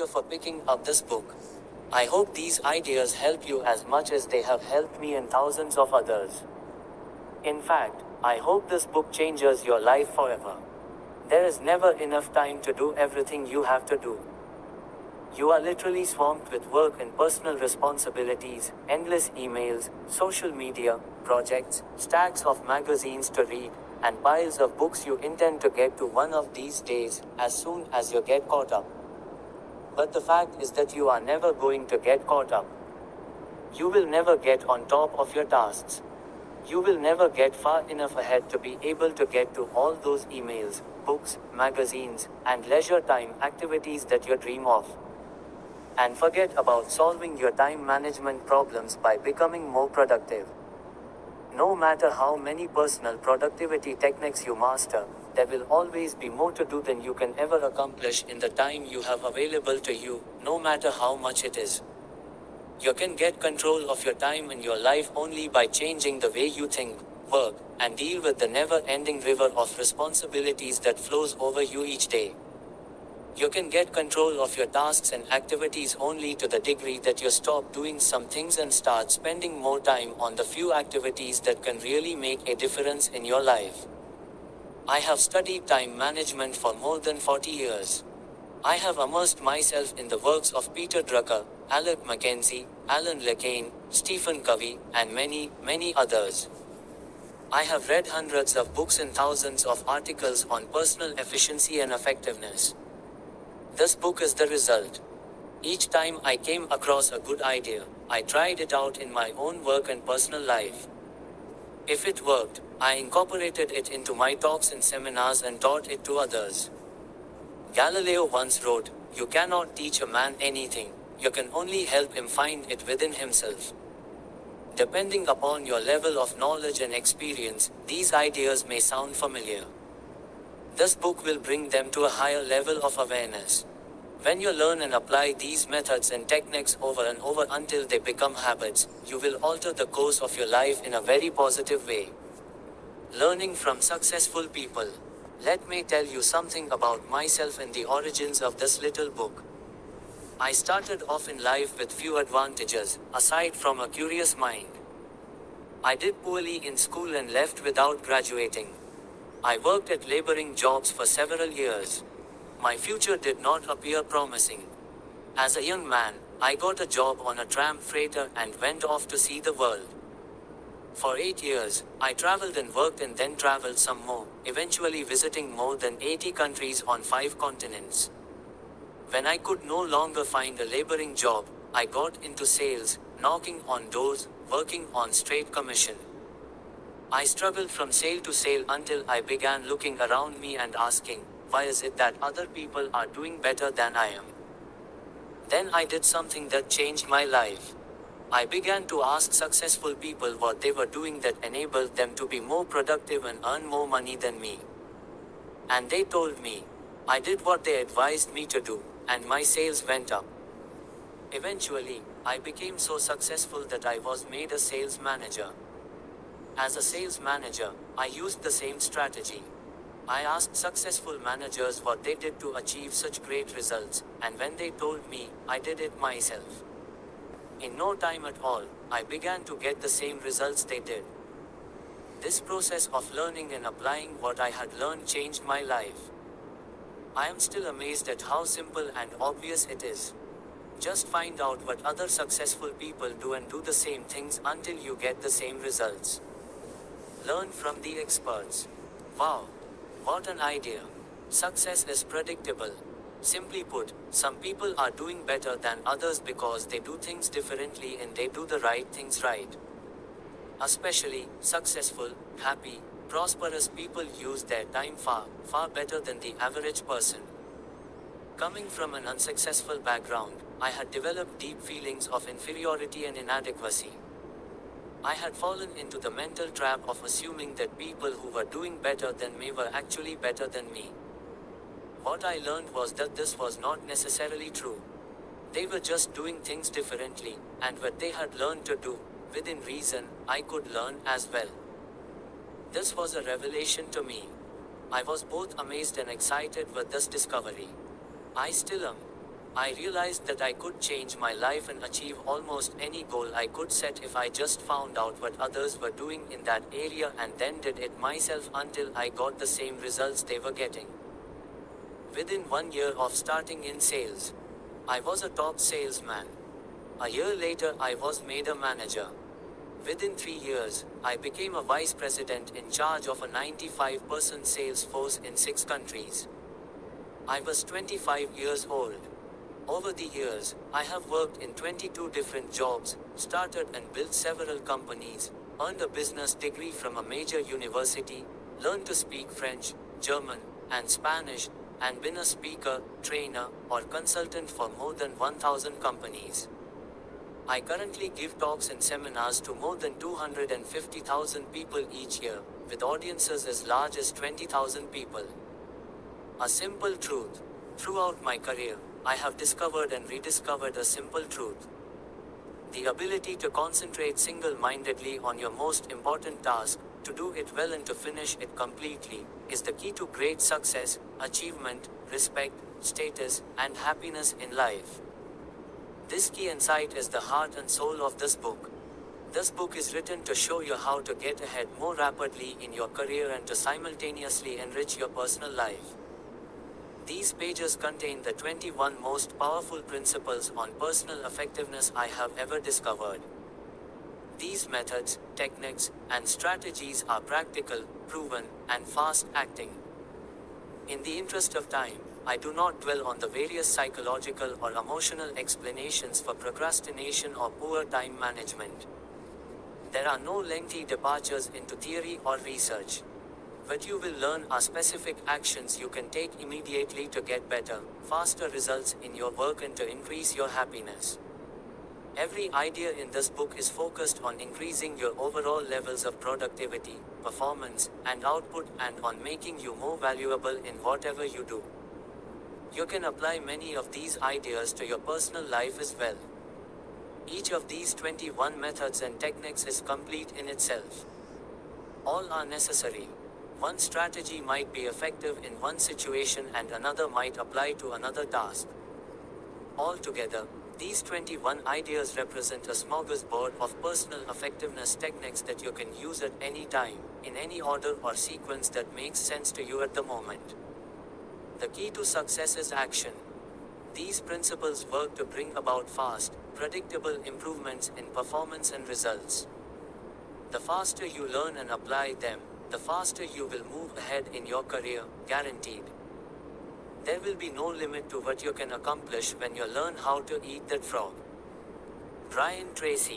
you for picking up this book. I hope these ideas help you as much as they have helped me and thousands of others. In fact, I hope this book changes your life forever. There is never enough time to do everything you have to do. You are literally swamped with work and personal responsibilities, endless emails, social media, projects, stacks of magazines to read, and piles of books you intend to get to one of these days, as soon as you get caught up. But the fact is that you are never going to get caught up. You will never get on top of your tasks. You will never get far enough ahead to be able to get to all those emails, books, magazines, and leisure time activities that you dream of. And forget about solving your time management problems by becoming more productive. No matter how many personal productivity techniques you master, there will always be more to do than you can ever accomplish in the time you have available to you, no matter how much it is. You can get control of your time and your life only by changing the way you think, work, and deal with the never-ending river of responsibilities that flows over you each day. You can get control of your tasks and activities only to the degree that you stop doing some things and start spending more time on the few activities that can really make a difference in your life. I have studied time management for more than 40 years. I have immersed myself in the works of Peter Drucker, Alec Mackenzie, Alan LeCain, Stephen Covey, and many, many others. I have read hundreds of books and thousands of articles on personal efficiency and effectiveness. This book is the result. Each time I came across a good idea, I tried it out in my own work and personal life. If it worked, I incorporated it into my talks and seminars and taught it to others. Galileo once wrote, "You cannot teach a man anything, you can only help him find it within himself." Depending upon your level of knowledge and experience, these ideas may sound familiar. This book will bring them to a higher level of awareness. When you learn and apply these methods and techniques over and over until they become habits, you will alter the course of your life in a very positive way. Learning from successful people. Let me tell you something about myself and the origins of this little book. I started off in life with few advantages, aside from a curious mind. I did poorly in school and left without graduating. I worked at laboring jobs for several years. My future did not appear promising. As a young man, I got a job on a tram freighter and went off to see the world. For 8 years, I traveled and worked and then traveled some more, eventually visiting more than 80 countries on 5 continents. When I could no longer find a laboring job, I got into sales, knocking on doors, working on straight commission. I struggled from sale to sale until I began looking around me and asking, why is it that other people are doing better than I am? Then I did something that changed my life. I began to ask successful people what they were doing that enabled them to be more productive and earn more money than me. And they told me. I did what they advised me to do, and my sales went up. Eventually, I became so successful that I was made a sales manager. As a sales manager, I used the same strategy. I asked successful managers what they did to achieve such great results, and when they told me, I did it myself. In no time at all, I began to get the same results they did. This process of learning and applying what I had learned changed my life. I am still amazed at how simple and obvious it is. Just find out what other successful people do and do the same things until you get the same results. Learn from the experts. Wow! What an idea! Success is predictable. Simply put, some people are doing better than others because they do things differently and they do the right things right. Especially, successful, happy, prosperous people use their time far, far better than the average person. Coming from an unsuccessful background, I had developed deep feelings of inferiority and inadequacy. I had fallen into the mental trap of assuming that people who were doing better than me were actually better than me. What I learned was that this was not necessarily true. They were just doing things differently, and what they had learned to do, within reason, I could learn as well. This was a revelation to me. I was both amazed and excited with this discovery. I still am. I realized that I could change my life and achieve almost any goal I could set if I just found out what others were doing in that area and then did it myself until I got the same results they were getting. Within 1 year of starting in sales, I was a top salesman. A year later, I was made a manager. Within 3 years, I became a vice president in charge of a 95% sales force in 6 countries. I was 25 years old. Over the years, I have worked in 22 different jobs, started and built several companies, earned a business degree from a major university, learned to speak French, German, and Spanish, and been a speaker, trainer, or consultant for more than 1,000 companies. I currently give talks and seminars to more than 250,000 people each year, with audiences as large as 20,000 people. A simple truth. Throughout my career, I have discovered and rediscovered a simple truth. The ability to concentrate single-mindedly on your most important task, to do it well and to finish it completely, is the key to great success, achievement, respect, status, and happiness in life. This key insight is the heart and soul of this book. This book is written to show you how to get ahead more rapidly in your career and to simultaneously enrich your personal life. These pages contain the 21 most powerful principles on personal effectiveness I have ever discovered. These methods, techniques, and strategies are practical, proven, and fast-acting. In the interest of time, I do not dwell on the various psychological or emotional explanations for procrastination or poor time management. There are no lengthy departures into theory or research. What you will learn are specific actions you can take immediately to get better, faster results in your work and to increase your happiness. Every idea in this book is focused on increasing your overall levels of productivity, performance, and output, and on making you more valuable in whatever you do. You can apply many of these ideas to your personal life as well. Each of these 21 methods and techniques is complete in itself. All are necessary. One strategy might be effective in one situation and another might apply to another task. Altogether, these 21 ideas represent a smorgasbord of personal effectiveness techniques that you can use at any time, in any order or sequence that makes sense to you at the moment. The key to success is action. These principles work to bring about fast, predictable improvements in performance and results. The faster you learn and apply them, the faster you will move ahead in your career, guaranteed. There will be no limit to what you can accomplish when you learn how to eat that frog. Brian Tracy.